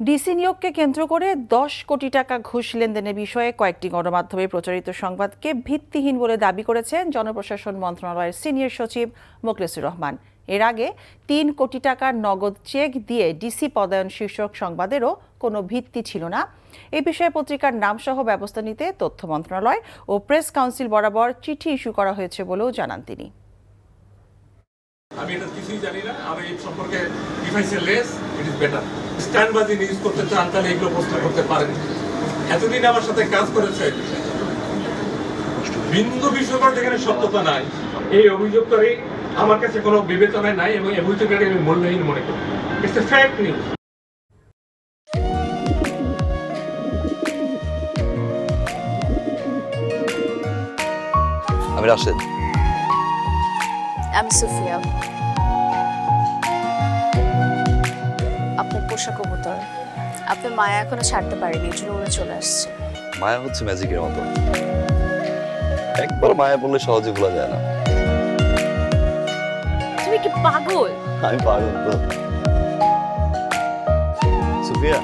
DC নিয়োগকে কেন্দ্র করে 10 কোটি টাকা ঘুষ লেনদেনের বিষয়ে কয়েকটি গণমাধ্যমে প্রচারিত সংবাদকে ভিত্তিহীন বলে দাবি করেছেন জনপ্রশাসন মন্ত্রণালয়ের সিনিয়র সচিব মোখলেসুর রহমান। এর আগে 3 কোটি টাকার নগদ চেক দিয়ে ডিসি পদায়ন শীর্ষক সংবাদেরও কোনো ভিত্তি ছিল না। এ বিষয়ে পত্রিকার নামসহ ব্যবস্থা নিতে তথ্য মন্ত্রণালয় ও প্রেস কাউন্সিল বরাবর চিঠি ইস্যু করা হয়েছে বলেও জানান তিনি। আমি এটা কিছুই জানি না, আমি এই সম্পর্কে ডিফাইসের লেস ইট ইজ বেটার। স্ট্যান্ডবাজি নিউজ করতে চান তাহলে এগুলো প্রশ্ন করতে পারেন। এতদিন আমার সাথে কাজ করেছে, বিন্দু বিশ্বকর যেখানে সত্যতা নাই, এই অভিযোগ করে আমার কাছে কোনো বিবেচনায় নাই এবং এই অভিযোগটাকে আমি মূল্যহীন মনে করি। It's a fact news. আমি রাশেদ। আমি সুফিয়া। আপনার পোষা কবুতর, আপনার মায়া এখনো ছাড়তে পারেনি, এই জন্য উড়ে চলে আসছে। মায়া হচ্ছে ম্যাজিকের মতো, একবার মায়া বললে সহজে ভোলা যায় না। তুমি কি পাগল? আমি পাগল তো। সুফিয়া,